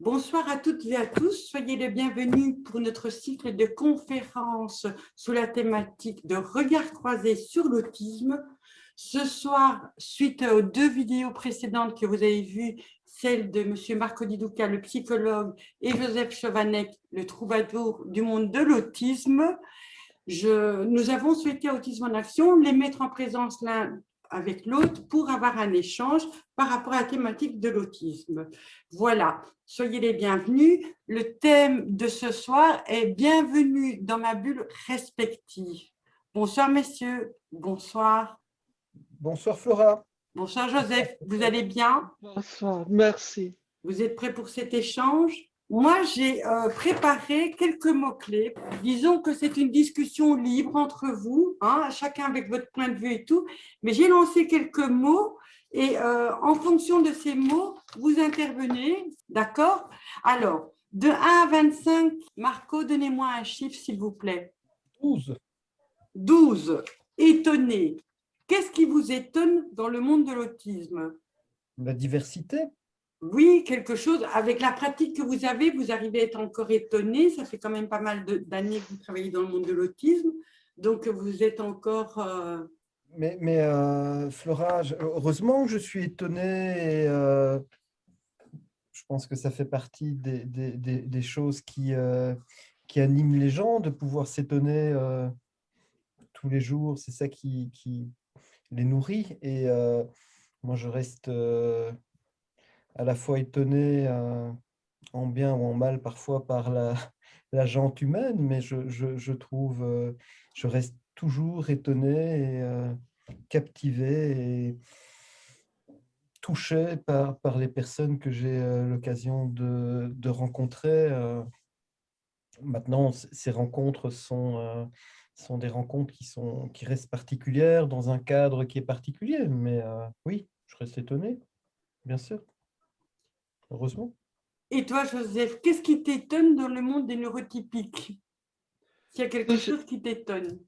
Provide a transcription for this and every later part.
Bonsoir à toutes et à tous, soyez les bienvenus pour notre cycle de conférences sous la thématique de regard croisé sur l'autisme. Ce soir, suite aux deux vidéos précédentes que vous avez vues, celle de M. Marco Di Duca, le psychologue, et Joseph Chovanec, le troubadour du monde de l'autisme, nous avons souhaité Autisme en Action les mettre en présence l'un avec l'autre pour avoir un échange par rapport à la thématique de l'autisme. Voilà, soyez les bienvenus. Le thème de ce soir est « Bienvenue dans ma bulle respective ». Bonsoir messieurs, bonsoir. Bonsoir Flora. Bonsoir Joseph, vous allez bien? Bonsoir, merci. Vous êtes prêts pour cet échange? Moi, j'ai préparé quelques mots-clés. Disons que c'est une discussion libre entre vous, hein, chacun avec votre point de vue et tout, mais j'ai lancé quelques mots et en fonction de ces mots, vous intervenez, d'accord? Alors, de 1 à 25, Marco, donnez-moi un chiffre, s'il vous plaît. 12. 12. Étonné. Qu'est-ce qui vous étonne dans le monde de l'autisme? La diversité. Oui, quelque chose. Avec la pratique que vous avez, vous arrivez à être encore étonné. Ça fait quand même pas mal d'années que vous travaillez dans le monde de l'autisme. Donc, vous êtes encore… Mais Flora, heureusement que je suis étonné. Et, je pense que ça fait partie des choses qui animent les gens, de pouvoir s'étonner tous les jours. C'est ça qui les nourrit. Et moi, je reste à la fois étonné en bien ou en mal parfois par la gente humaine, mais je trouve, je reste toujours étonné et captivé et touché par les personnes que j'ai l'occasion de rencontrer. Maintenant, ces rencontres sont des rencontres qui restent particulières dans un cadre qui est particulier, mais oui, je reste étonné, bien sûr, heureusement. Et toi, Joseph, qu'est-ce qui t'étonne dans le monde des neurotypiques? S'il y a quelque chose qui t'étonne.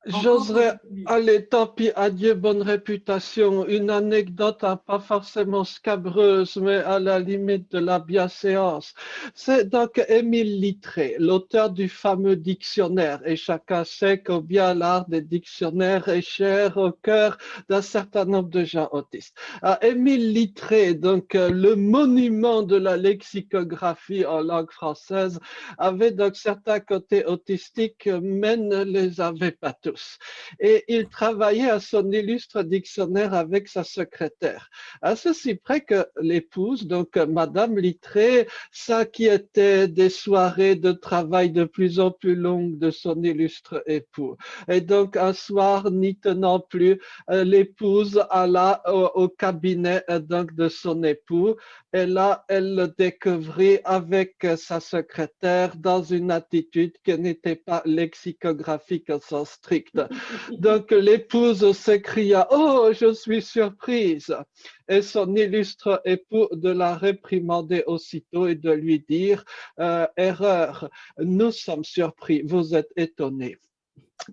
J'oserais aller, tant pis, adieu, bonne réputation. Une anecdote pas forcément scabreuse, mais à la limite de la bienséance. C'est donc Émile Littré, l'auteur du fameux dictionnaire. Et chacun sait combien l'art des dictionnaires est cher au cœur d'un certain nombre de gens autistes. Émile Littré, donc le monument de la lexicographie en langue française, avait donc certains côtés autistiques, mais ne les avait pas tous. Et il travaillait à son illustre dictionnaire avec sa secrétaire. À ceci près que l'épouse, donc Madame Littré, s'inquiétait des soirées de travail de plus en plus longues de son illustre époux. Et donc un soir, n'y tenant plus, l'épouse alla au cabinet donc de son époux. Et là, elle le découvrit avec sa secrétaire dans une attitude qui n'était pas lexicographique au sens strict. Donc l'épouse s'écria « Oh, je suis surprise !» Et son illustre époux de la réprimander aussitôt et de lui dire Erreur, nous sommes surpris, vous êtes étonnés. »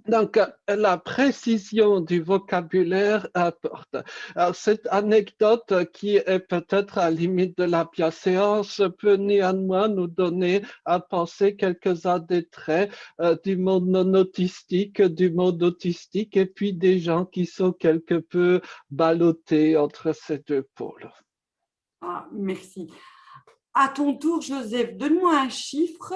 Donc, la précision du vocabulaire importe. Alors, cette anecdote qui est peut-être à la limite de la bienséance peut néanmoins nous donner à penser quelques-uns des traits du monde non autistique, du monde autistique, et puis des gens qui sont quelque peu ballottés entre ces deux pôles. Ah, merci. À ton tour, Joseph, donne-moi un chiffre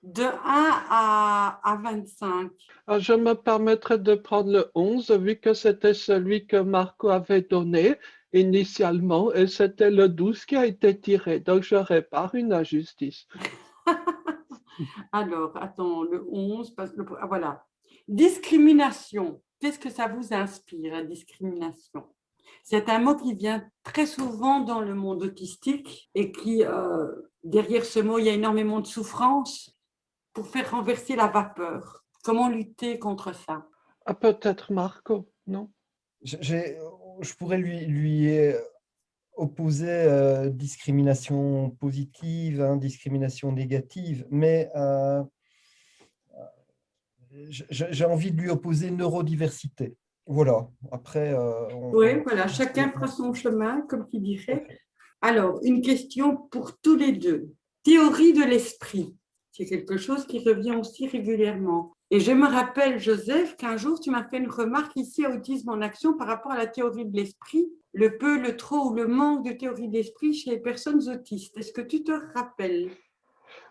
de 1 à 25. Alors, je me permettrai de prendre le 11, vu que c'était celui que Marco avait donné initialement, et c'était le 12 qui a été tiré. Donc, je répare une injustice. Alors, attends, le 11, voilà. Discrimination. Qu'est-ce que ça vous inspire, la discrimination? C'est un mot qui vient très souvent dans le monde autistique et qui, derrière ce mot, il y a énormément de souffrance pour faire renverser la vapeur. Comment lutter contre ça? Ah, peut-être Marco, non? Je pourrais lui opposer discrimination positive, hein, discrimination négative, mais j'ai envie de lui opposer neurodiversité. Voilà. Après, Oui, voilà, chacun fera son chemin, comme qui dirait. Alors, une question pour tous les deux. Théorie de l'esprit, c'est quelque chose qui revient aussi régulièrement. Et je me rappelle, Joseph, qu'un jour, tu m'as fait une remarque ici à Autisme en Action par rapport à la théorie de l'esprit, le peu, le trop ou le manque de théorie de l'esprit chez les personnes autistes. Est-ce que tu te rappelles?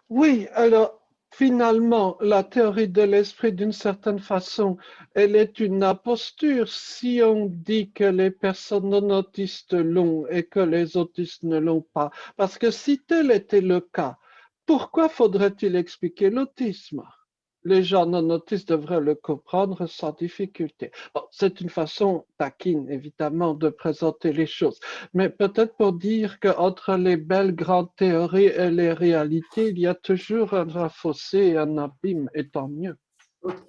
Oui, alors finalement, la théorie de l'esprit, d'une certaine façon, elle est une imposture si on dit que les personnes non autistes l'ont et que les autistes ne l'ont pas. Parce que si tel était le cas, pourquoi faudrait-il expliquer l'autisme? Les gens non autistes devraient le comprendre sans difficulté. Bon, c'est une façon taquine, évidemment, de présenter les choses. Mais peut-être pour dire qu'entre les belles grandes théories et les réalités, il y a toujours un fossé et un abîme, et tant mieux. Ok,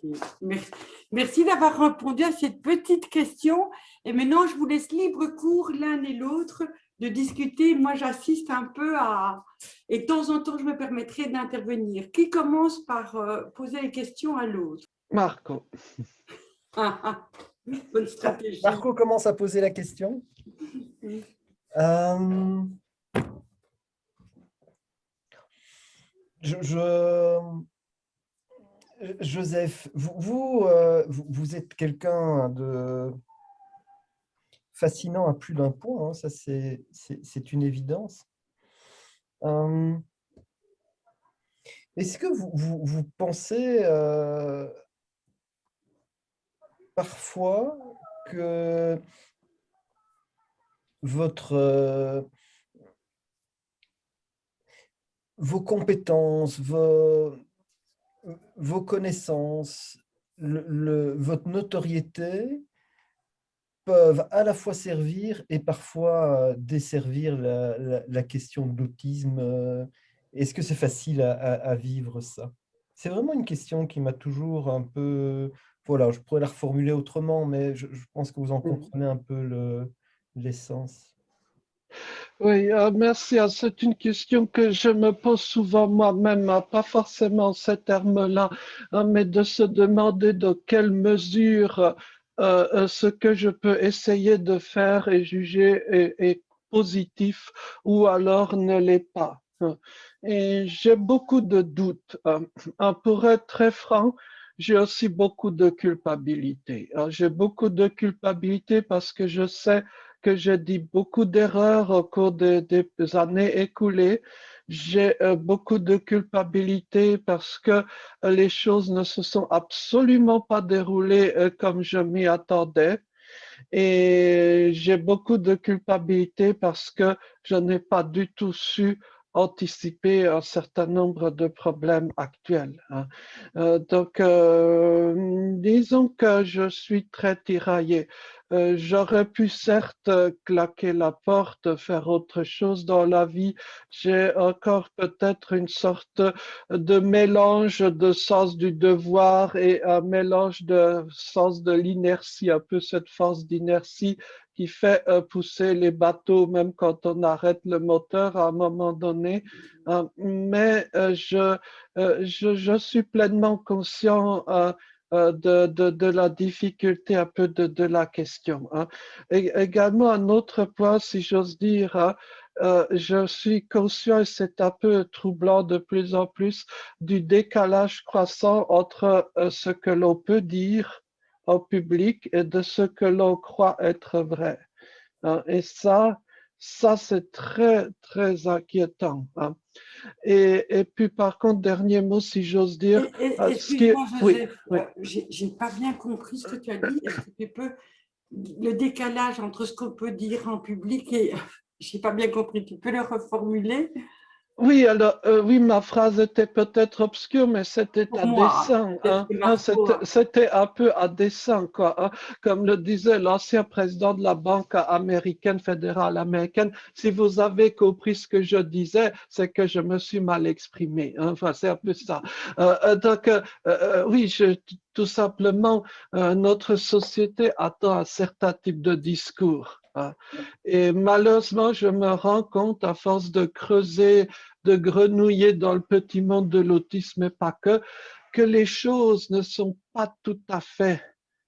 merci d'avoir répondu à cette petite question. Et maintenant, je vous laisse libre cours l'un et l'autre de discuter. Moi, j'assiste un peu à... Et de temps en temps, je me permettrai d'intervenir. Qui commence par poser les questions à l'autre? Marco. Bonne stratégie. Marco commence à poser la question. Euh, Joseph, vous êtes quelqu'un de fascinant à plus d'un point, hein, ça c'est une évidence. Est-ce que vous pensez parfois que vos compétences, vos connaissances, votre notoriété peuvent à la fois servir et parfois desservir la question de l'autisme? Est-ce que c'est facile à vivre ça? C'est vraiment une question qui m'a toujours un peu... Voilà, je pourrais la reformuler autrement, mais je pense que vous en comprenez un peu l'essence. Oui, merci. C'est une question que je me pose souvent moi-même, pas forcément ces termes-là, mais de se demander de quelle mesure ce que je peux essayer de faire et juger est positif ou alors ne l'est pas. Et j'ai beaucoup de doutes. Pour être très franc, j'ai aussi beaucoup de culpabilité. J'ai beaucoup de culpabilité parce que je sais que j'ai dit beaucoup d'erreurs au cours des années écoulées. J'ai beaucoup de culpabilité parce que les choses ne se sont absolument pas déroulées comme je m'y attendais. Et j'ai beaucoup de culpabilité parce que je n'ai pas du tout su anticiper un certain nombre de problèmes actuels. Donc, disons que je suis très tiraillé. J'aurais pu certes claquer la porte, faire autre chose dans la vie. J'ai encore peut-être une sorte de mélange de sens du devoir et un mélange de sens de l'inertie, un peu cette force d'inertie qui fait pousser les bateaux même quand on arrête le moteur à un moment donné. Mais je suis pleinement conscient de la difficulté un peu de la question. Et également, un autre point, si j'ose dire, je suis conscient, et c'est un peu troublant de plus en plus, du décalage croissant entre ce que l'on peut dire en public et de ce que l'on croit être vrai. Et ça c'est très, très inquiétant. Et puis, par contre, dernier mot, si j'ose dire, ce qui est... Excuse-moi, Oui, Joseph, oui. j'ai pas bien compris ce que tu as dit. Est-ce que tu peux le décalage entre ce qu'on peut dire en public et j'ai pas bien compris. Tu peux le reformuler Oui, alors, oui, ma phrase était peut-être obscure, mais c'était pour à moi. dessein. Peut-être que Marco, C'était un peu à dessein, quoi. Comme le disait l'ancien président de la Banque américaine, fédérale américaine, si vous avez compris ce que je disais, c'est que je me suis mal exprimé. Enfin, c'est un peu ça. Donc, oui, tout simplement, notre société attend un certain type de discours. Et malheureusement, je me rends compte, à force de creuser, de grenouiller dans le petit monde de l'autisme et pas que les choses ne sont pas tout à fait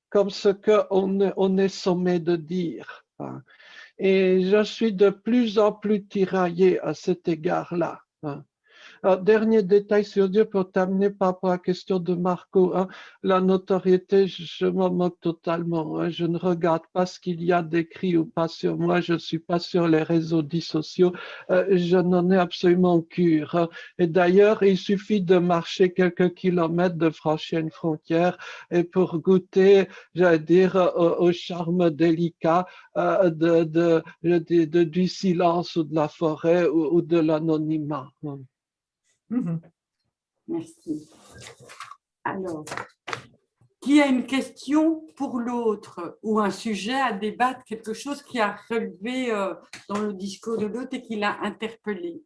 comme ce qu'on est sommé de dire. Et je suis de plus en plus tiraillé à cet égard-là, hein. Alors, dernier détail sur Dieu pour terminer par rapport à la question de Marco, hein. La notoriété, je m'en moque totalement, hein. Je ne regarde pas ce qu'il y a d'écrit ou pas sur moi. Je ne suis pas sur les réseaux dits sociaux. Je n'en ai absolument cure, hein. Et d'ailleurs, il suffit de marcher quelques kilomètres, de franchir une frontière et pour goûter, j'allais dire, au charme délicat du silence ou de la forêt ou de l'anonymat, hein. Mhm. Merci. Alors, qui a une question pour l'autre ou un sujet à débattre, quelque chose qui a relevé dans le discours de l'autre et qui l'a interpellé?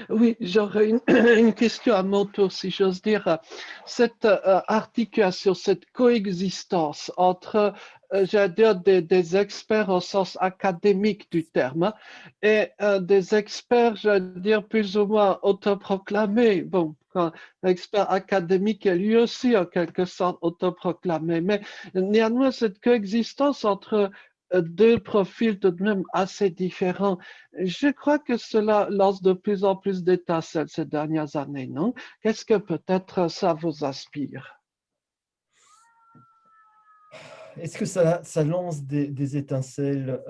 Oui, j'aurais une question à mon tour, si j'ose dire. Cette articulation, cette coexistence entre, j'allais dire, des experts au sens académique du terme, hein, et des experts, j'allais dire, plus ou moins autoproclamés. Bon, un expert académique est lui aussi en quelque sorte autoproclamé, mais néanmoins, cette coexistence entre deux profils tout de même assez différents. Je crois que cela lance de plus en plus d'étincelles ces dernières années, non? Qu'est-ce que peut-être ça vous inspire? Est-ce que ça lance des étincelles?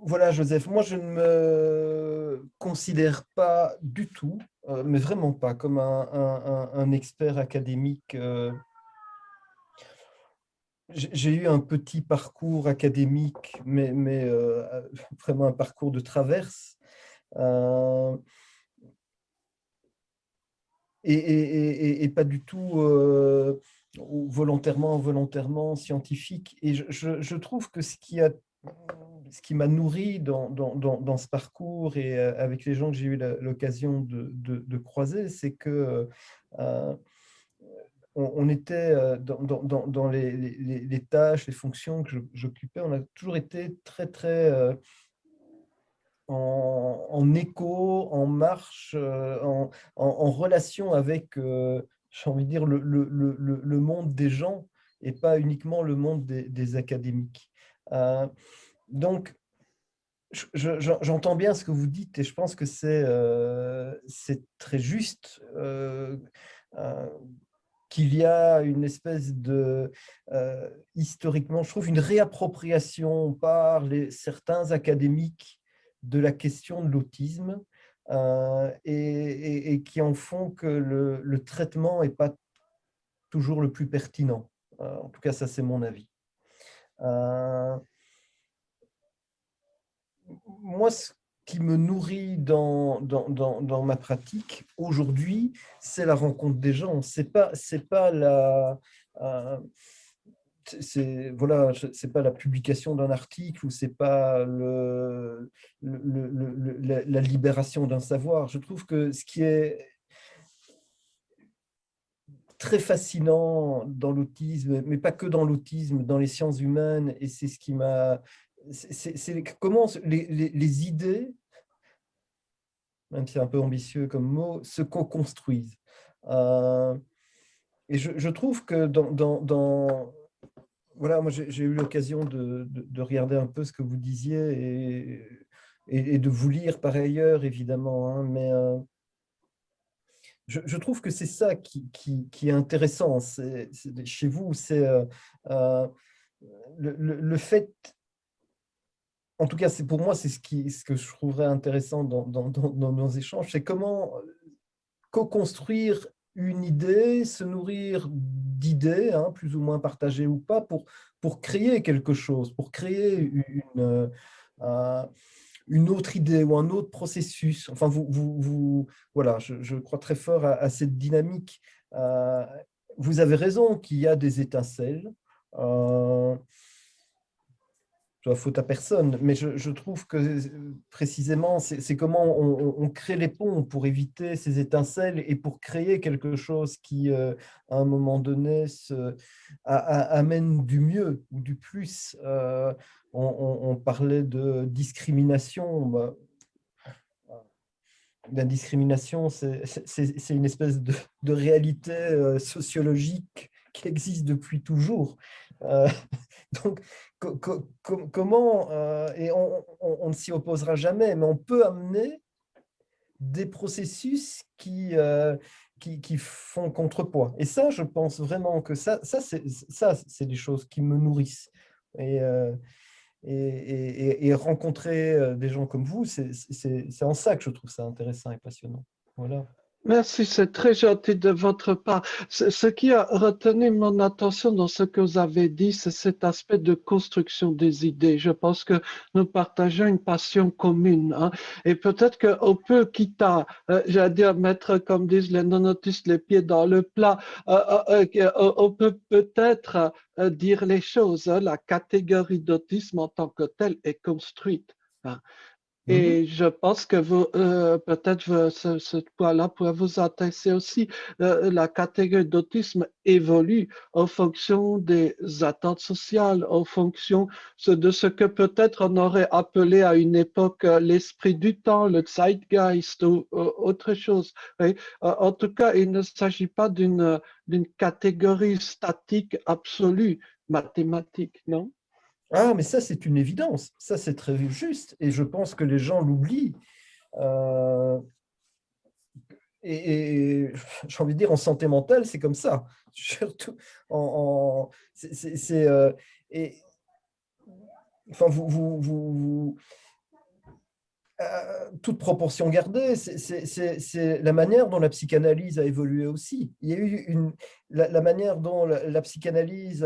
Voilà, Joseph, moi je ne me considère pas du tout, mais vraiment pas, comme un expert académique. J'ai eu un petit parcours académique, mais vraiment un parcours de traverse. euh, et pas du tout volontairement ou involontairement scientifique. Et je trouve que ce qui m'a nourri dans ce parcours et avec les gens que j'ai eu l'occasion de croiser, c'est que on était dans les tâches, les fonctions que j'occupais, on a toujours été très, très en écho, en marche, en relation avec, j'ai envie de dire, le monde des gens et pas uniquement le monde des académiques. Euh, donc, j'entends bien ce que vous dites et je pense que c'est très juste qu'il y a une espèce de, historiquement, je trouve, une réappropriation par certains académiques de la question de l'autisme et qui en font que le traitement n'est pas toujours le plus pertinent. En tout cas, ça, c'est mon avis. Euh, Moi, ce qui me nourrit dans ma pratique aujourd'hui, c'est la rencontre des gens. C'est pas euh, voilà, c'est pas la publication d'un article ou c'est pas la libération d'un savoir. Je trouve que ce qui est très fascinant dans l'autisme, mais pas que dans l'autisme, dans les sciences humaines, et c'est ce qui m'a... C'est comment les idées, même si c'est un peu ambitieux comme mot, se co-construisent. Euh, et je trouve que voilà, moi j'ai eu l'occasion de regarder un peu ce que vous disiez et de vous lire par ailleurs, évidemment, hein, mais je trouve que c'est ça qui est intéressant. Chez vous, c'est euh, le fait, en tout cas, c'est pour moi, c'est ce que je trouverais intéressant dans nos échanges, c'est comment co-construire une idée, se nourrir d'idées, hein, plus ou moins partagées ou pas, pour créer quelque chose, pour créer euh, une autre idée ou un autre processus. Enfin, voilà, je crois très fort à cette dynamique. Euh, Vous avez raison qu'il y a des étincelles. Euh, Faute à personne, mais je trouve que précisément, c'est comment on crée les ponts pour éviter ces étincelles et pour créer quelque chose qui, à un moment donné, amène du mieux ou du plus. On parlait de discrimination. Bah, la discrimination, c'est une espèce de réalité sociologique qui existe depuis toujours. Euh, donc, comment, et on ne s'y opposera jamais, mais on peut amener des processus qui font contrepoids. Et ça, je pense vraiment que ça c'est des choses qui me nourrissent. Et, et rencontrer des gens comme vous, c'est en ça que je trouve ça intéressant et passionnant. Voilà. Merci, c'est très gentil de votre part. Ce qui a retenu mon attention dans ce que vous avez dit, c'est cet aspect de construction des idées. Je pense que nous partageons une passion commune, hein. Et peut-être qu'on peut, quitte à, j'allais dire, mettre, comme disent les non-autistes, les pieds dans le plat, on peut peut-être dire les choses, hein. La catégorie d'autisme en tant que telle est construite, hein. Mhm. Et je pense que vous, peut-être ce point-là pourrait vous intéresser aussi. La catégorie d'autisme évolue en fonction des attentes sociales, en fonction de ce que peut-être on aurait appelé à une époque l'esprit du temps, le zeitgeist ou autre chose. Oui. En tout cas, il ne s'agit pas d'une catégorie statique absolue, mathématique, non? Ah, mais ça, c'est une évidence. Ça, c'est très juste. Et je pense que les gens l'oublient. Euh, et j'ai envie de dire, en santé mentale, c'est comme ça. Surtout et, enfin, toute proportion gardée, c'est la manière dont la psychanalyse a évolué aussi. Il y a eu la manière dont la psychanalyse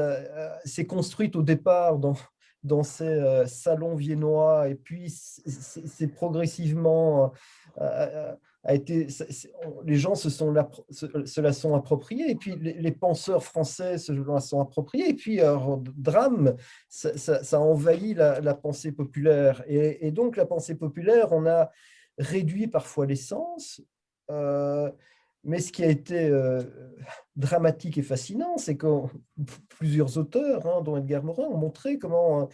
s'est construite au départ dans ces salons viennois, et puis c'est progressivement a été, les gens se la sont appropriés, et puis les penseurs français se la sont appropriés, et puis drame, ça a envahi la pensée populaire. Et donc, la pensée populaire, on a réduit parfois l'essence, mais ce qui a été dramatique et fascinant, c'est que plusieurs auteurs, hein, dont Edgar Morin, ont montré comment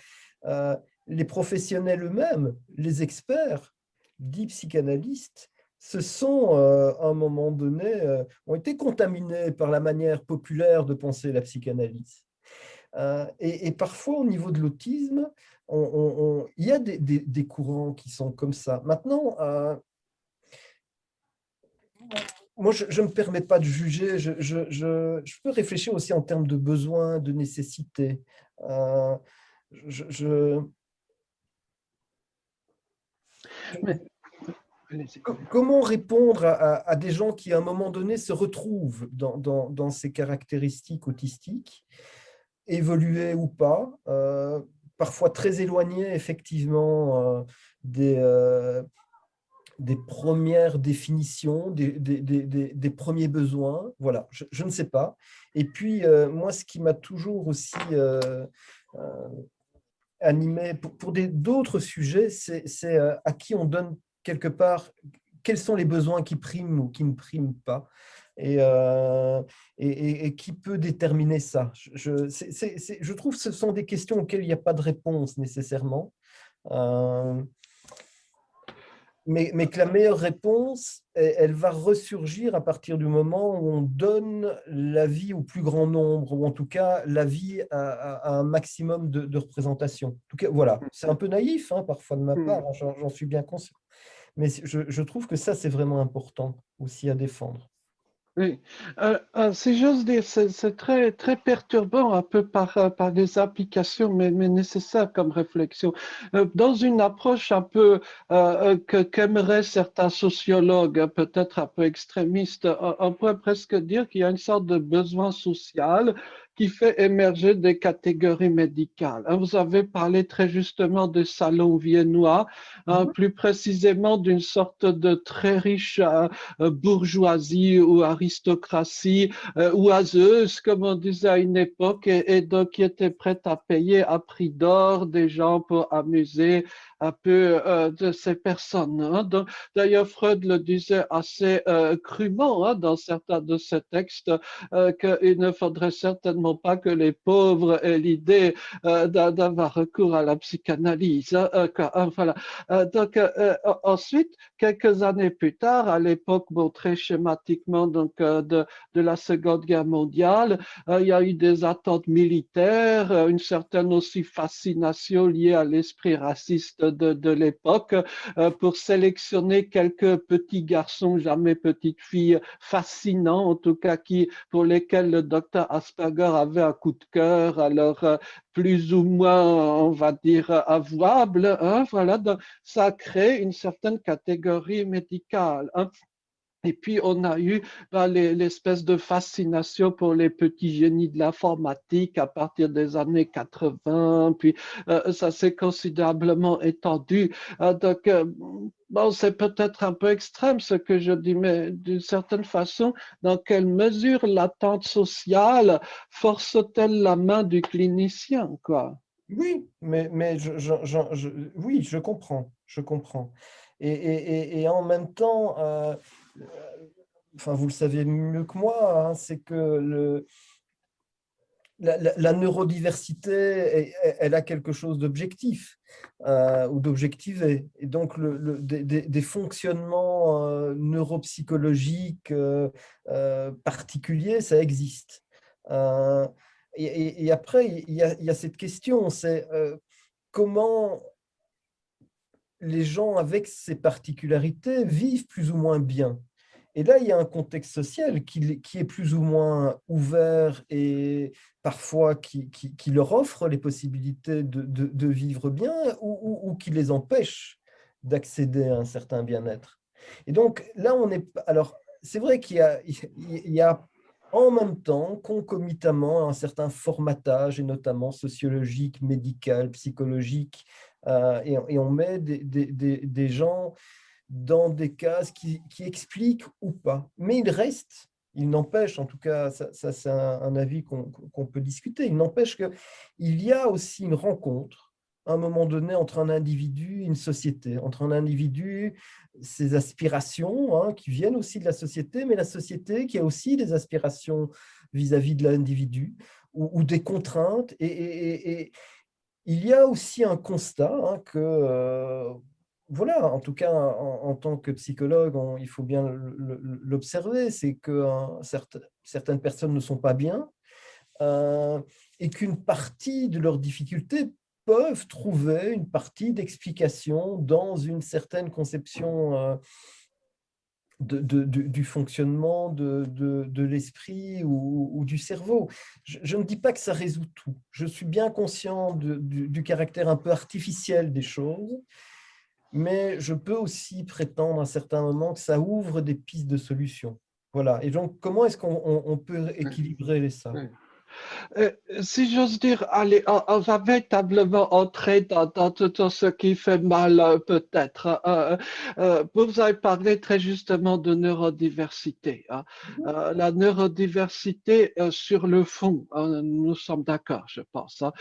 les professionnels eux-mêmes, les experts, dits psychanalystes, se sont, à un moment donné, ont été contaminés par la manière populaire de penser la psychanalyse. Et parfois, au niveau de l'autisme, il y a des courants qui sont comme ça. Maintenant, moi, je ne me permets pas de juger. Je peux réfléchir aussi en termes de besoins, de nécessité. Euh, je, je- Mais, allez-y. Comment répondre à des gens qui, à un moment donné, se retrouvent dans ces caractéristiques autistiques, évoluées ou pas, parfois très éloignées, effectivement, des premières définitions, des premiers besoins. Voilà, je ne sais pas. Et puis, moi, ce qui m'a toujours aussi euh, animé pour d'autres sujets, c'est à qui on donne quelque part, quels sont les besoins qui priment ou qui ne priment pas. Et qui peut déterminer ça. Je trouve que ce sont des questions auxquelles il n'y a pas de réponse nécessairement. Euh, mais que la meilleure réponse, elle va ressurgir à partir du moment où on donne la vie au plus grand nombre, ou en tout cas la vie à un maximum de représentation. En tout cas, voilà, c'est un peu naïf, hein, parfois de ma part, hein, j'en suis bien conscient. Mais je trouve que ça, c'est vraiment important aussi à défendre. Oui, si j'ose dire, c'est très, très perturbant un peu par des applications, mais nécessaire comme réflexion. Dans une approche un peu qu'aimeraient certains sociologues, hein, peut-être un peu extrémistes, on pourrait presque dire qu'il y a une sorte de besoin social qui fait émerger des catégories médicales, hein. Vous avez parlé très justement des salons viennois, hein, Mhm. plus précisément d'une sorte de très riche bourgeoisie ou aristocratie oiseuse, comme on disait à une époque, et donc qui était prête à payer à prix d'or des gens pour amuser un peu de ces personnes, hein. D'ailleurs, Freud le disait assez crûment, hein, dans certains de ses textes, qu'il ne faudrait certainement certainement pas que les pauvres aient l'idée d'avoir recours à la psychanalyse. Voilà. Ensuite, quelques années plus tard, à l'époque, bon, très schématiquement donc, de la Seconde Guerre mondiale, il y a eu des attentes militaires, une certaine aussi fascination liée à l'esprit raciste de l'époque pour sélectionner quelques petits garçons, jamais petites filles, fascinants en tout cas, pour lesquels le docteur Asperger avait un coup de cœur, alors plus ou moins, on va dire, avouable. Hein, voilà, donc, ça crée une certaine catégorie médicale. Hein. Et puis, on a eu l'espèce de fascination pour les petits génies de l'informatique à partir des années 80, puis ça s'est considérablement étendu. Donc, bon, c'est peut-être un peu extrême ce que je dis, mais d'une certaine façon, dans quelle mesure l'attente sociale force-t-elle la main du clinicien, quoi? Oui, mais oui, je comprends, je comprends. Et en même temps, enfin, vous le savez mieux que moi, hein, c'est que la neurodiversité, elle a quelque chose d'objectif ou d'objectivé. Et donc, des fonctionnements neuropsychologiques particuliers, ça existe. Euh, et après, il y a cette question, c'est comment les gens avec ces particularités vivent plus ou moins bien. Et là, il y a un contexte social qui est plus ou moins ouvert et parfois qui leur offre les possibilités de vivre bien ou qui les empêche d'accéder à un certain bien-être. Et donc là, on est... Alors, c'est vrai il y a en même temps, concomitamment, un certain formatage, et notamment sociologique, médical, psychologique, et on met des gens dans des cases qui expliquent ou pas. Mais il n'empêche, en tout cas, ça c'est un avis qu'on peut discuter, il n'empêche qu'il y a aussi une rencontre, à un moment donné, entre un individu et une société, entre un individu, ses aspirations, hein, qui viennent aussi de la société, mais la société qui a aussi des aspirations vis-à-vis de l'individu ou des contraintes. Et il y a aussi un constat hein, que, voilà, en tout cas, en tant que psychologue, il faut bien l'observer, c'est que certaines personnes ne sont pas bien et qu'une partie de leurs difficultés peuvent trouver une partie d'explication dans une certaine conception du fonctionnement de l'esprit ou du cerveau. Je ne dis pas que ça résout tout. Je suis bien conscient du caractère un peu artificiel des choses, mais je peux aussi prétendre à certains moments que ça ouvre des pistes de solutions. Voilà. Et donc, comment est-ce qu'on peut équilibrer ça? Euh, Si j'ose dire, allez, on va véritablement entrer dans tout ce qui fait mal, peut-être. Vous avez parlé très justement de neurodiversité. Hein. La neurodiversité, sur le fond, hein, nous sommes d'accord, je pense. Hein.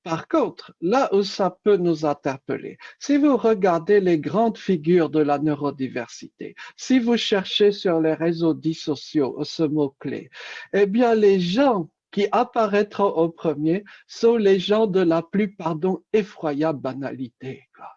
Par contre, là où ça peut nous interpeller, si vous regardez les grandes figures de la neurodiversité, si vous cherchez sur les réseaux dits sociaux ce mot-clé, eh bien, les gens qui apparaîtront au premier sont les gens de la plus, pardon, effroyable banalité. Quoi.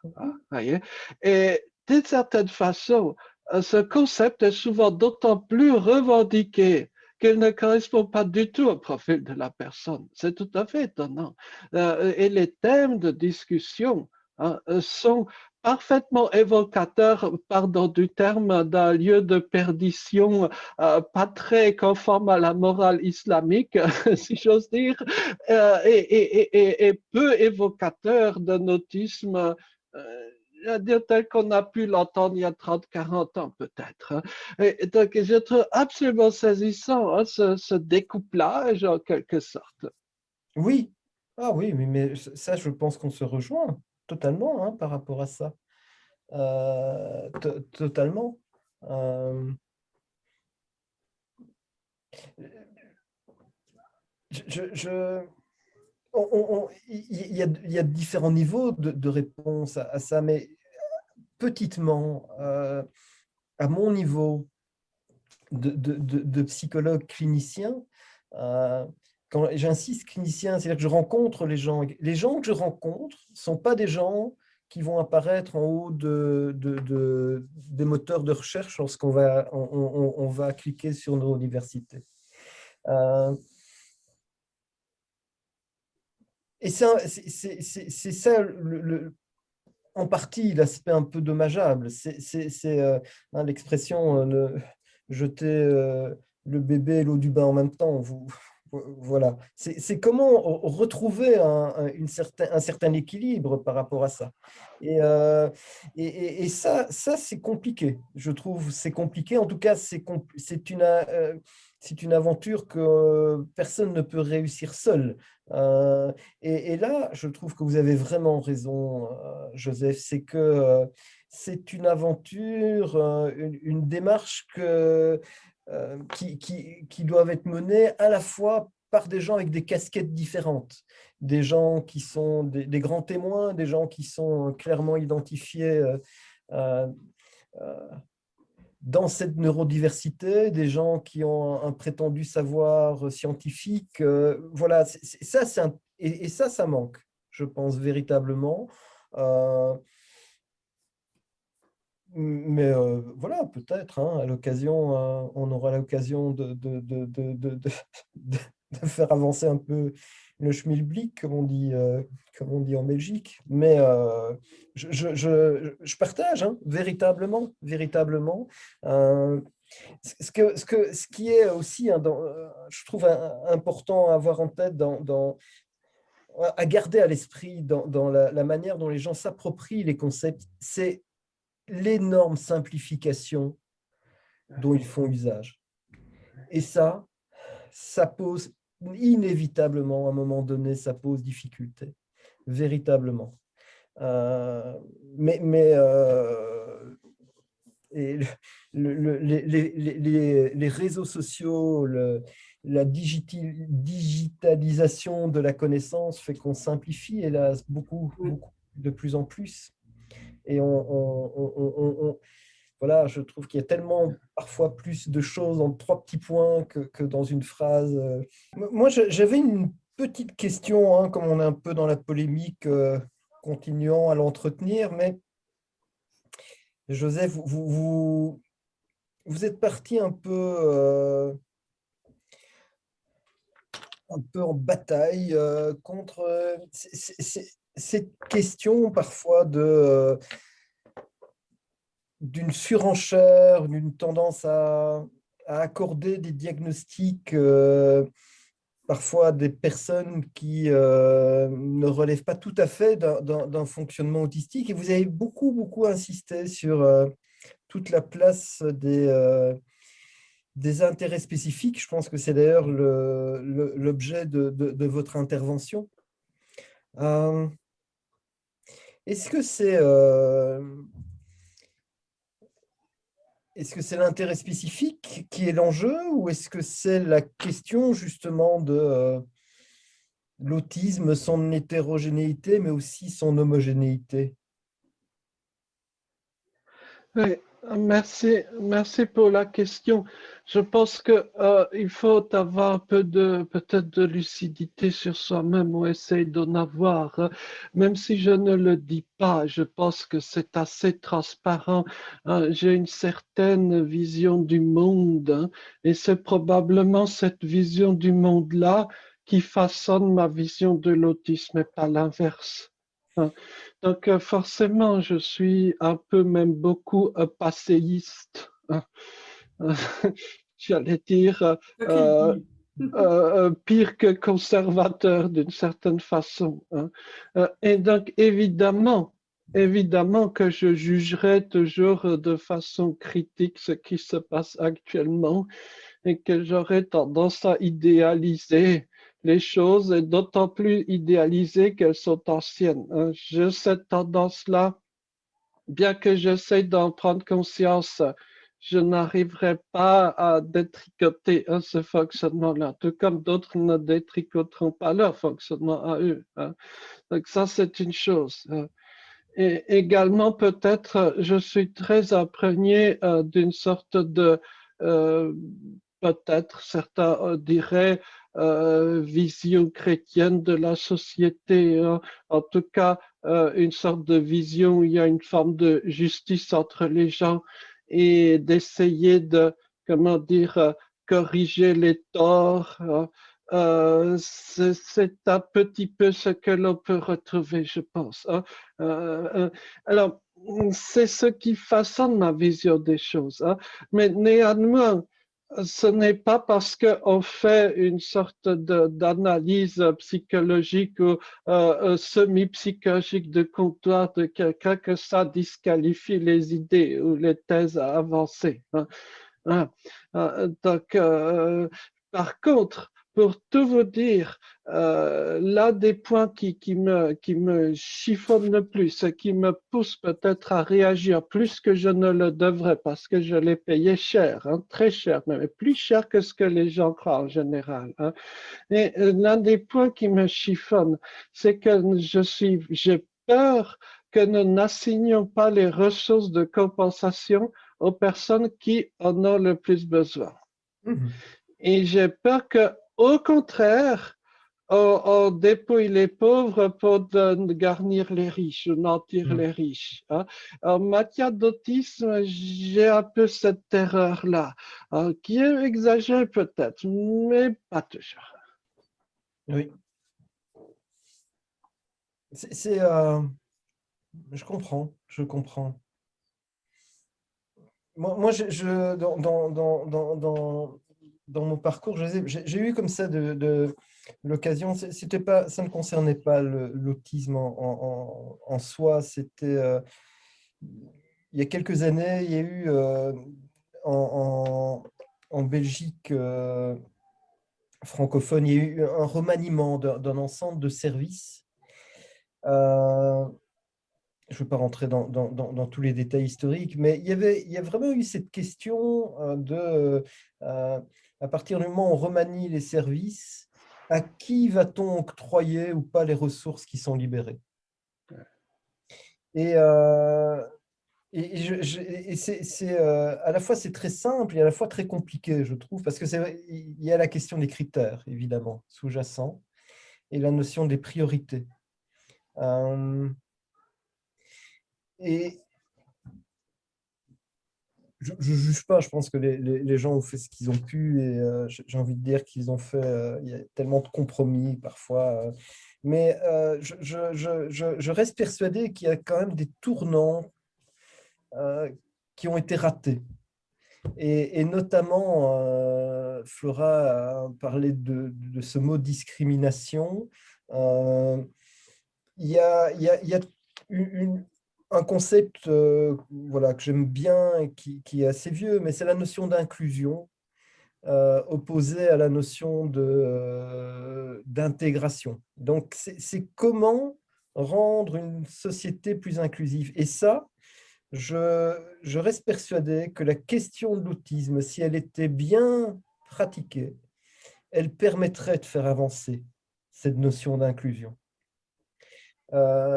Voyez? Et d'une certaine façon, ce concept est souvent d'autant plus revendiqué qu'elle ne correspond pas du tout au profil de la personne. C'est tout à fait étonnant. Et les thèmes de discussion hein, sont parfaitement évocateurs, pardon du terme, d'un lieu de perdition pas très conforme à la morale islamique, si j'ose dire, et peu évocateur d'un autisme tel qu'on a pu l'entendre il y a 30-40 ans peut-être. Hein. Et donc, je trouve absolument saisissant hein, ce découplage en quelque sorte. Oui. Ah oui, mais ça, je pense qu'on se rejoint totalement hein, par rapport à ça. Totalement. Euh, je, il y a différents niveaux de réponse à ça, mais petitement, à mon niveau de psychologue clinicien, euh, quand j'insiste clinicien, c'est-à-dire que je rencontre les gens. Les gens que je rencontre ne sont pas des gens qui vont apparaître en haut des moteurs de recherche lorsqu'on va, on va cliquer sur nos universités. Et c'est ça, en partie, l'aspect un peu dommageable. C'est l'expression jeter le bébé et l'eau du bain en même temps. Voilà. C'est comment retrouver un certain équilibre par rapport à ça. Et ça c'est compliqué. Je trouve c'est compliqué. En tout cas, c'est une aventure que personne ne peut réussir seul. Et là, je trouve que vous avez vraiment raison, Joseph, c'est que c'est une aventure, une démarche qui doivent être menées à la fois par des gens avec des casquettes différentes, des gens qui sont des grands témoins, des gens qui sont clairement identifiés euh, euh, dans cette neurodiversité, des gens qui ont un prétendu savoir scientifique. Voilà, et ça manque, je pense, véritablement. Mais voilà, peut-être, hein, à l'occasion, on aura l'occasion de faire avancer un peu le schmilblick, comme on dit en Belgique. Mais je partage, hein, véritablement, véritablement. Ce qui est aussi, hein, je trouve important à avoir en tête, à garder à l'esprit dans la manière dont les gens s'approprient les concepts, c'est l'énorme simplification dont ils font usage. Et ça pose inévitablement, à un moment donné, ça pose difficulté, véritablement. Et les réseaux sociaux, la digitalisation de la connaissance fait qu'on simplifie, hélas, beaucoup, de plus en plus. Et voilà, je trouve qu'il y a tellement parfois plus de choses en 3 petits points que dans une phrase. Moi, j'avais une petite question, hein, comme on est un peu dans la polémique, continuant à l'entretenir, mais Joseph, vous êtes parti un peu en bataille contre cette question parfois d'une surenchère, d'une tendance à accorder des diagnostics parfois à des personnes qui ne relèvent pas tout à fait d'un fonctionnement autistique. Et vous avez beaucoup, beaucoup insisté sur toute la place des intérêts spécifiques. Je pense que c'est d'ailleurs l'objet de votre intervention. Est-ce que c'est l'intérêt spécifique qui est l'enjeu, ou est-ce que c'est la question justement de l'autisme, son hétérogénéité, mais aussi son homogénéité? Oui, merci pour la question. Je pense que il faut avoir un peu peut-être de lucidité sur soi-même, ou essayer d'en avoir. Même si je ne le dis pas, je pense que c'est assez transparent. J'ai une certaine vision du monde, hein, et c'est probablement cette vision du monde-là qui façonne ma vision de l'autisme et pas l'inverse. Hein. Donc, forcément, je suis un peu, même beaucoup, passéiste. Hein. J'allais dire pire que conservateur d'une certaine façon. Hein. Et donc, évidemment que je jugerai toujours de façon critique ce qui se passe actuellement, et que j'aurais tendance à idéaliser les choses, et d'autant plus idéaliser qu'elles sont anciennes. Hein. J'ai cette tendance-là, bien que j'essaie d'en prendre conscience, je n'arriverai pas à détricoter ce fonctionnement-là, tout comme d'autres ne détricoteront pas leur fonctionnement à eux. Hein. Donc ça, c'est une chose. Et également, peut-être, je suis très imprégné d'une sorte de, peut-être certains diraient, vision chrétienne de la société, hein. En tout cas, une sorte de vision où il y a une forme de justice entre les gens et d'essayer de, comment dire, corriger les torts, hein. C'est un petit peu ce que l'on peut retrouver, je pense, hein. Alors, c'est ce qui façonne ma vision des choses, hein. Mais néanmoins, ce n'est pas parce qu'on fait une sorte d'analyse psychologique ou semi-psychologique de comptoir de quelqu'un que ça disqualifie les idées ou les thèses avancées, hein. Ah, donc, par contre, pour tout vous dire, l'un des points qui me chiffonne le plus, ce qui me pousse peut-être à réagir plus que je ne le devrais, parce que je l'ai payé cher, hein, très cher, mais plus cher que ce que les gens croient en général, hein. Et l'un des points qui me chiffonne, c'est que j'ai peur que nous n'assignions pas les ressources de compensation aux personnes qui en ont le plus besoin. Et j'ai peur que, au contraire, on dépouille les pauvres pour garnir les riches ou nantir les riches, hein. En matière d'autisme, j'ai un peu cette terreur-là, hein, qui est exagérée peut-être, mais pas toujours. Oui. Je comprends, je comprends. Moi dans mon parcours, j'ai eu comme ça l'occasion, ça ne concernait pas l'autisme en soi, c'était, il y a quelques années, il y a eu en Belgique francophone, il y a eu un remaniement d'un ensemble de services. Je ne veux pas rentrer dans tous les détails historiques, mais il y a vraiment eu cette question à partir du moment où on remanie les services, à qui va-t-on octroyer ou pas les ressources qui sont libérées? Et, à la fois c'est très simple et à la fois très compliqué, je trouve, parce que il y a la question des critères, évidemment, sous-jacents, et la notion des priorités. Et je ne juge pas, je pense que les gens ont fait ce qu'ils ont pu et j'ai envie de dire qu'ils ont fait, il y a tellement de compromis parfois, mais je reste persuadé qu'il y a quand même des tournants qui ont été ratés. Et notamment, Flora a parlé de ce mot discrimination. Il y a un concept voilà, que j'aime bien et qui est assez vieux, mais c'est la notion d'inclusion opposée à la notion d'intégration. Donc, c'est comment rendre une société plus inclusive. Et ça, je reste persuadé que la question de l'autisme, si elle était bien pratiquée, elle permettrait de faire avancer cette notion d'inclusion.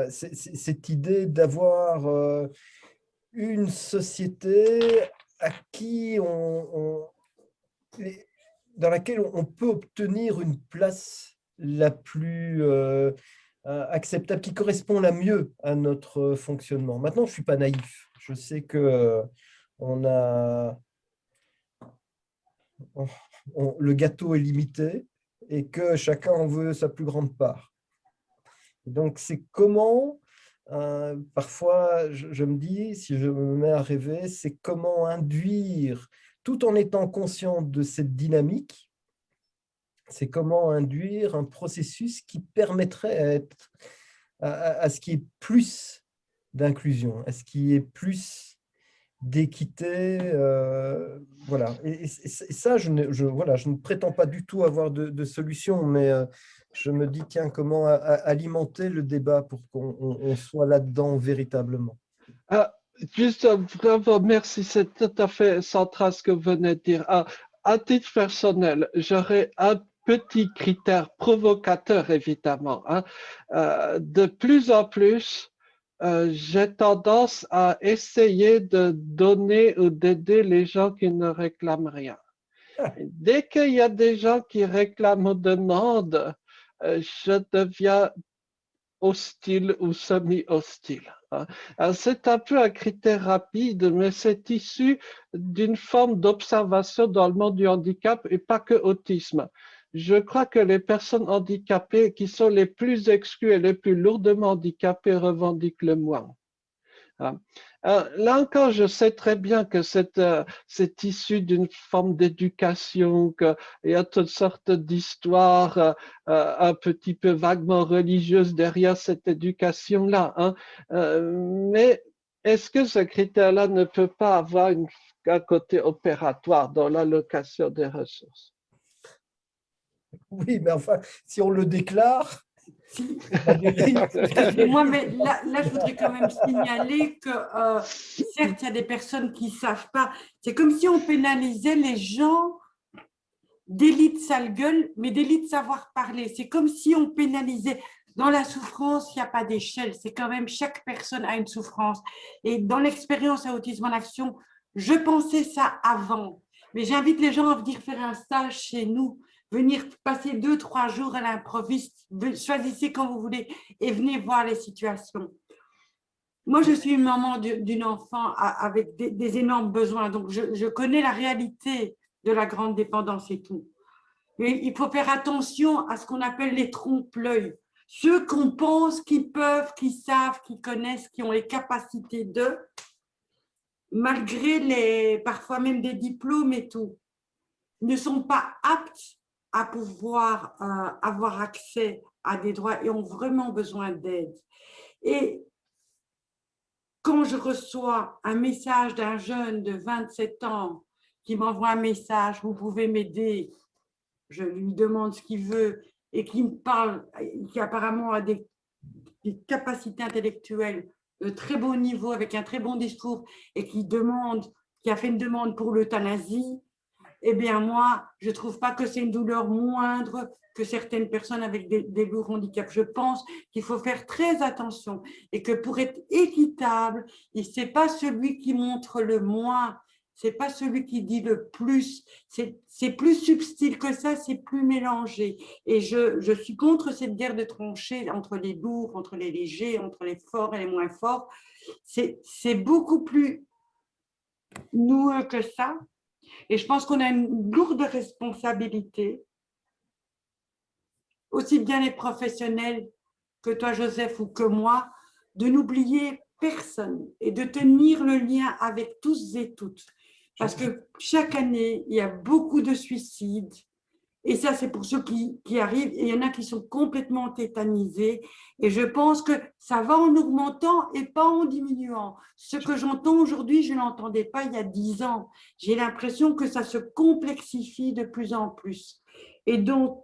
Cette idée d'avoir une société à qui dans laquelle on peut obtenir une place la plus acceptable, qui correspond la mieux à notre fonctionnement. Maintenant, je ne suis pas naïf. Je sais que le gâteau est limité et que chacun en veut sa plus grande part. Donc, c'est comment, parfois, je me dis, si je me mets à rêver, c'est comment induire, tout en étant conscient de cette dynamique, c'est comment induire un processus qui permettrait à ce qu'il y ait plus d'inclusion, à ce qu'il y ait plus d'équité. Voilà. Et ça, je ne prétends pas du tout avoir de solution, mais je me dis, tiens, comment alimenter le débat pour qu'on soit là-dedans véritablement. Juste vraiment, merci, c'est tout à fait central ce que vous venez de dire. À titre personnel, j'aurais un petit critère provocateur, évidemment, hein. De plus en plus, j'ai tendance à essayer de donner ou d'aider les gens qui ne réclament rien. Dès qu'il y a des gens qui réclament ou demandent, je deviens hostile ou semi-hostile. Alors, c'est un peu un critère rapide, mais c'est issu d'une forme d'observation dans le monde du handicap et pas que autisme. Je crois que les personnes handicapées qui sont les plus exclues et les plus lourdement handicapées revendiquent le moins. Là encore, je sais très bien que c'est issu d'une forme d'éducation, qu'il y a toutes sortes d'histoires un petit peu vaguement religieuses derrière cette éducation-là. Mais est-ce que ce critère-là ne peut pas avoir un côté opératoire dans l'allocation des ressources? Oui, mais enfin, si on le déclare, Si. ça dérive. Excusez-moi, mais là, je voudrais quand même signaler que, certes, il y a des personnes qui ne savent pas. C'est comme si on pénalisait les gens délit de sale gueule, mais délit de savoir parler. C'est comme si on pénalisait. Dans la souffrance, il n'y a pas d'échelle. C'est quand même chaque personne a une souffrance. Et dans l'expérience à Autisme en Action, je pensais ça avant. Mais j'invite les gens à venir faire un stage chez nous, venir passer 2-3 jours à l'improviste. Choisissez quand vous voulez et venez voir les situations. Moi, je suis une maman d'une enfant avec des énormes besoins, donc je connais la réalité de la grande dépendance et tout. Mais il faut faire attention à ce qu'on appelle les trompe-l'œil. Ceux qu'on pense qu'ils peuvent, qui savent, qui connaissent, qui ont les capacités de, malgré parfois même des diplômes et tout, ne sont pas aptes à pouvoir avoir accès à des droits et ont vraiment besoin d'aide. Et quand je reçois un message d'un jeune de 27 ans qui m'envoie un message, vous pouvez m'aider, je lui demande ce qu'il veut et qui me parle, qui apparemment a des capacités intellectuelles de très bon niveau, avec un très bon discours et qui a fait une demande pour l'euthanasie, eh bien moi, je ne trouve pas que c'est une douleur moindre que certaines personnes avec des lourds handicaps. Je pense qu'il faut faire très attention et que pour être équitable, ce n'est pas celui qui montre le moins, ce n'est pas celui qui dit le plus, c'est plus subtil que ça, c'est plus mélangé. Et je suis contre cette guerre de tranchées entre les lourds, entre les légers, entre les forts et les moins forts. C'est beaucoup plus noueux que ça. Et je pense qu'on a une lourde responsabilité, aussi bien les professionnels que toi, Joseph, ou que moi, de n'oublier personne et de tenir le lien avec tous et toutes. Parce que chaque année, il y a beaucoup de suicides. Et ça, c'est pour ceux qui arrivent. Et il y en a qui sont complètement tétanisés. Et je pense que ça va en augmentant et pas en diminuant. Ce que j'entends aujourd'hui, je ne l'entendais pas il y a 10 ans. J'ai l'impression que ça se complexifie de plus en plus. Et donc,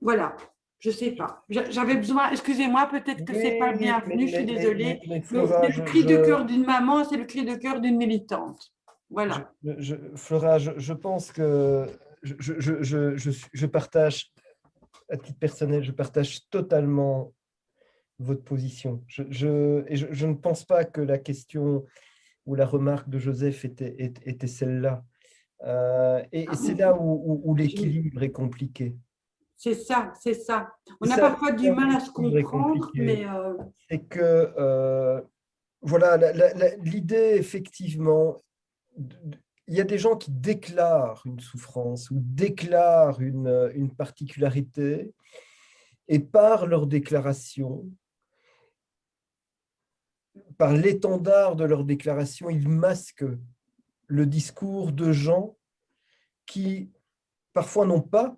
voilà, je ne sais pas. J'avais besoin, excusez-moi, peut-être que ce n'est pas le bienvenu, je suis désolée. Mais Mais Flora, c'est le cri de cœur d'une maman, c'est le cri de cœur d'une militante. Voilà. Flora, je pense que je partage, à titre personnel, je partage totalement votre position. Et je ne pense pas que la question ou la remarque de Joseph était celle-là. Et c'est là où l'équilibre est compliqué. C'est ça, c'est ça. On C'est a ça, parfois du mal à se l'équilibre est comprendre, compliqué. mais C'est que, voilà, l'idée, effectivement, il y a des gens qui déclarent une souffrance ou déclarent une particularité, et par leur déclaration, par l'étendard de leur déclaration, ils masquent le discours de gens qui, parfois, n'ont pas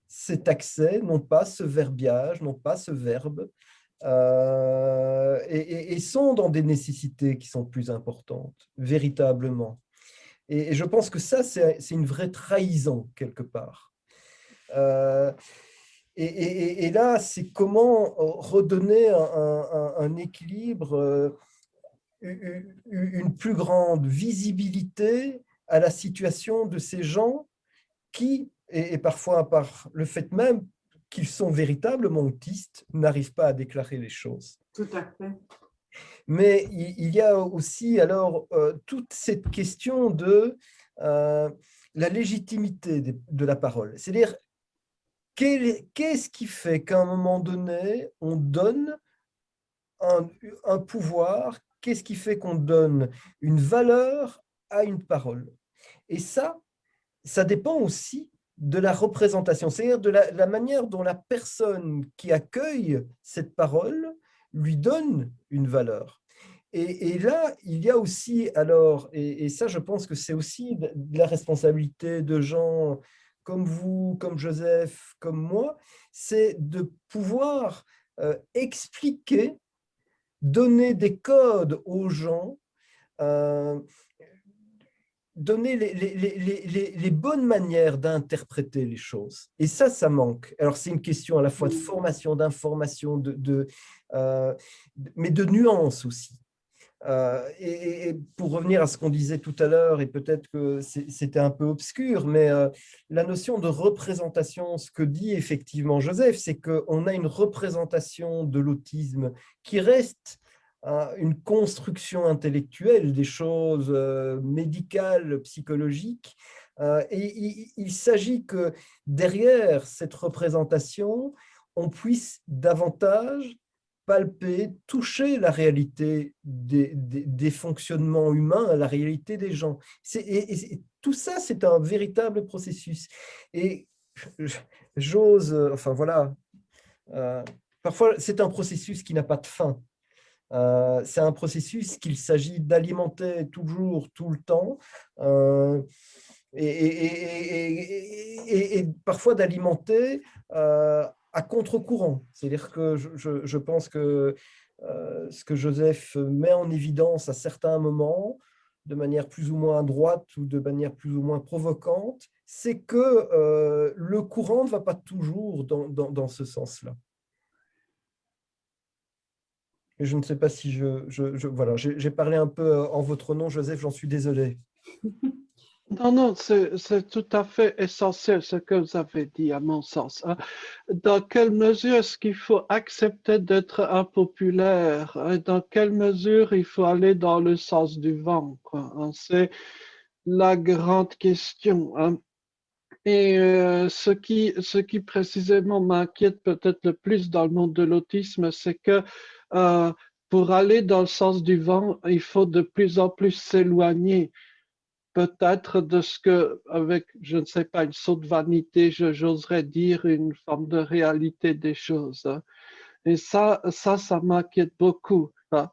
cet accès, n'ont pas ce verbiage, n'ont pas ce verbe, et sont dans des nécessités qui sont plus importantes, véritablement. Et je pense que ça, c'est une vraie trahison, quelque part. Et là, c'est comment redonner un équilibre, une plus grande visibilité à la situation de ces gens qui, et parfois par le fait même qu'ils sont véritablement autistes, n'arrivent pas à déclarer les choses. tout à fait. Mais il y a aussi alors toute cette question de la légitimité de la parole. C'est-à-dire, qu'est-ce qui fait qu'à un moment donné, on donne un pouvoir? Qu'est-ce qui fait qu'on donne une valeur à une parole? Et ça dépend aussi de la représentation, c'est-à-dire de la manière dont la personne qui accueille cette parole lui donne une valeur. Et là, il y a aussi, alors, et ça, je pense que c'est aussi de la responsabilité de gens comme vous, comme Joseph, comme moi, c'est de pouvoir expliquer, donner des codes aux gens, euh, donner les bonnes manières d'interpréter les choses. Et ça manque. Alors, c'est une question à la fois de formation, d'information, mais de nuances aussi. Et pour revenir à ce qu'on disait tout à l'heure, et peut-être que c'était un peu obscur, mais la notion de représentation, ce que dit effectivement Joseph, c'est qu'on a une représentation de l'autisme qui reste une construction intellectuelle des choses médicales, psychologiques, et il s'agit que derrière cette représentation, on puisse davantage palper, toucher la réalité des fonctionnements humains, la réalité des gens. Et tout ça, c'est un véritable processus. Et j'ose, enfin voilà, parfois c'est un processus qui n'a pas de fin. C'est un processus qu'il s'agit d'alimenter toujours, tout le temps, et parfois d'alimenter à contre-courant. C'est-à-dire que je pense que ce que Joseph met en évidence à certains moments, de manière plus ou moins à droite ou de manière plus ou moins provocante, c'est que le courant ne va pas toujours dans ce sens-là. Et je ne sais pas si voilà, j'ai parlé un peu en votre nom, Joseph, j'en suis désolé. Non, non, c'est tout à fait essentiel ce que vous avez dit, à mon sens, hein. Dans quelle mesure est-ce qu'il faut accepter d'être impopulaire? Dans quelle mesure il faut aller dans le sens du vent, quoi, hein? C'est la grande question, hein. Et ce qui précisément m'inquiète peut-être le plus dans le monde de l'autisme, c'est que euh, pour aller dans le sens du vent, il faut de plus en plus s'éloigner peut-être de ce que, avec, je ne sais pas, une sorte de vanité, j'oserais dire une forme de réalité des choses, hein. Et ça m'inquiète beaucoup, hein.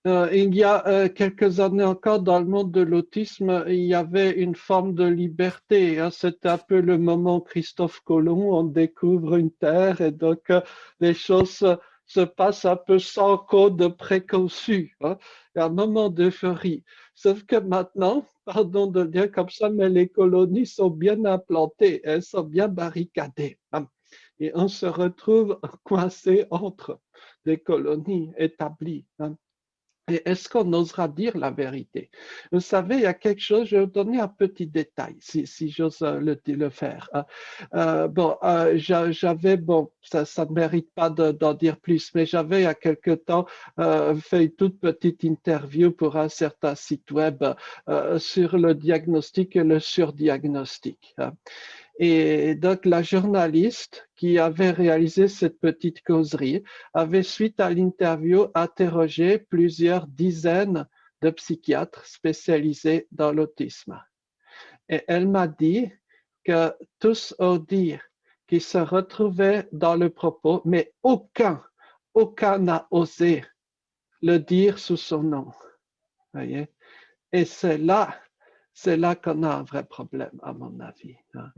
Il y a quelques années encore, dans le monde de l'autisme, il y avait une forme de liberté, hein. C'était un peu le moment Christophe Colomb, on découvre une terre et donc les choses se passent un peu sans code préconçu, hein. Il y a un moment d'euphorie. Sauf que maintenant, pardon de le dire comme ça, mais les colonies sont bien implantées, elles sont bien barricadées, hein. Et on se retrouve coincé entre des colonies établies, hein. Et est-ce qu'on osera dire la vérité? Vous savez, il y a quelque chose, je vais vous donner un petit détail, si j'ose le faire, hein. J'avais, bon, ça ne mérite pas d'en dire plus, mais j'avais il y a quelque temps fait une toute petite interview pour un certain site web sur le diagnostic et le surdiagnostic, hein. Et donc, la journaliste qui avait réalisé cette petite causerie avait, suite à l'interview, interrogé plusieurs dizaines de psychiatres spécialisés dans l'autisme. Et elle m'a dit que tous ont dit qu'ils se retrouvaient dans le propos, mais aucun n'a osé le dire sous son nom. Voyez? Et c'est là qu'on a un vrai problème, à mon avis, hein.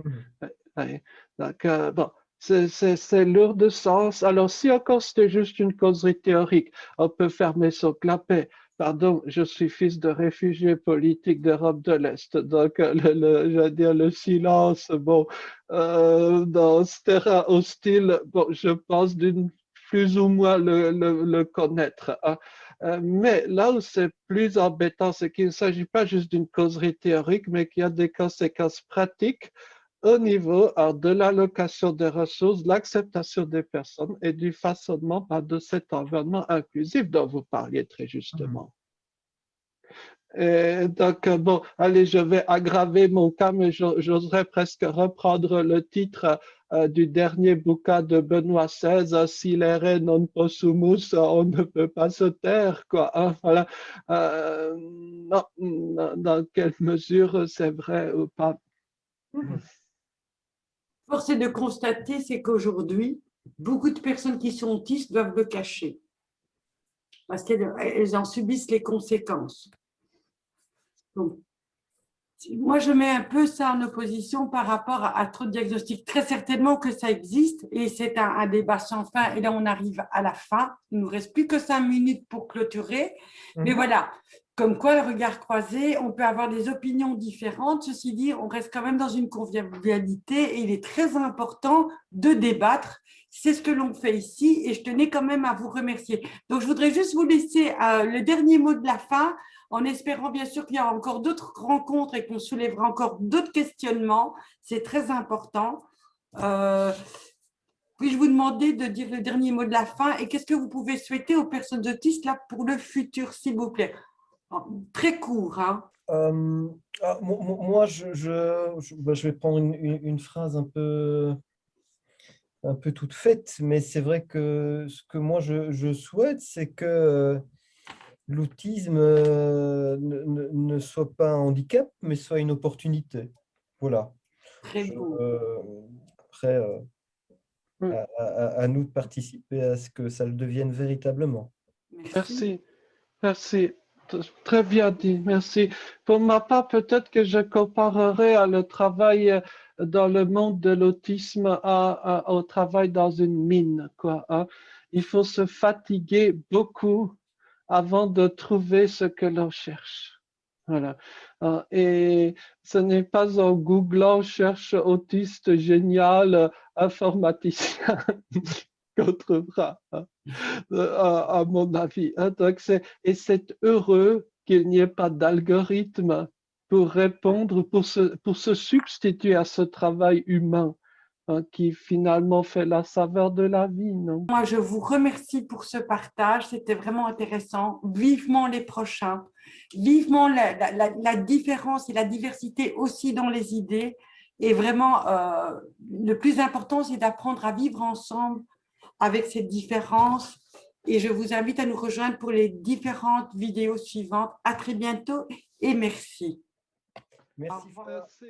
Donc, bon, c'est lourd de sens. Alors, si encore c'était juste une causerie théorique, on peut fermer son clapet. Pardon, je suis fils de réfugiés politiques d'Europe de l'Est. Donc, je veux dire, le silence, bon, dans ce terrain hostile, bon, je pense d'une plus ou moins le connaître, hein. Mais là où c'est plus embêtant, c'est qu'il ne s'agit pas juste d'une causerie théorique, mais qu'il y a des conséquences pratiques au niveau de l'allocation des ressources, l'acceptation des personnes et du façonnement de cet environnement inclusif dont vous parliez très justement. Et donc, bon, allez, je vais aggraver mon cas, mais j'oserais presque reprendre le titre du dernier bouquin de Benoît XVI, Silere non possumus, on ne peut pas se taire, quoi. Hein, voilà. Non, dans quelle mesure c'est vrai ou pas. Force est de constater, c'est qu'aujourd'hui, beaucoup de personnes qui sont autistes doivent le cacher parce qu'elles en subissent les conséquences. Donc, moi, je mets un peu ça en opposition par rapport à trop de diagnostics. Très certainement que ça existe et c'est un débat sans fin. Et là, on arrive à la fin. Il ne nous reste plus que 5 minutes pour clôturer. Mais voilà, comme quoi le regard croisé, on peut avoir des opinions différentes. Ceci dit, on reste quand même dans une convivialité et il est très important de débattre. C'est ce que l'on fait ici et je tenais quand même à vous remercier. Donc, je voudrais juste vous laisser le dernier mot de la fin, en espérant bien sûr qu'il y aura encore d'autres rencontres et qu'on soulèvera encore d'autres questionnements. C'est très important. Puis-je vous demander de dire le dernier mot de la fin et qu'est-ce que vous pouvez souhaiter aux personnes autistes là pour le futur, s'il vous plaît? Très court. Hein. Moi, je vais prendre une phrase un peu toute faite, mais c'est vrai que ce que moi je souhaite, c'est que l'autisme ne soit pas un handicap, mais soit une opportunité. Voilà. Très beau. Après, à nous de participer à ce que ça le devienne véritablement. Merci. Merci. Très bien dit, merci. Pour ma part, peut-être que je comparerai le travail dans le monde de l'autisme au travail dans une mine, quoi. Hein. Il faut se fatiguer beaucoup avant de trouver ce que l'on cherche. Voilà. Et ce n'est pas en googlant cherche autiste génial informaticien qu'on trouvera. Hein. À mon avis. Hein. Donc et c'est heureux qu'il n'y ait pas d'algorithme pour répondre, pour se substituer à ce travail humain hein, qui finalement fait la saveur de la vie, non? Moi, je vous remercie pour ce partage. C'était vraiment intéressant. Vivement les prochains. Vivement la différence et la diversité aussi dans les idées. Et vraiment, le plus important, c'est d'apprendre à vivre ensemble avec cette différence. Et je vous invite à nous rejoindre pour les différentes vidéos suivantes. À très bientôt et merci. Merci. Merci.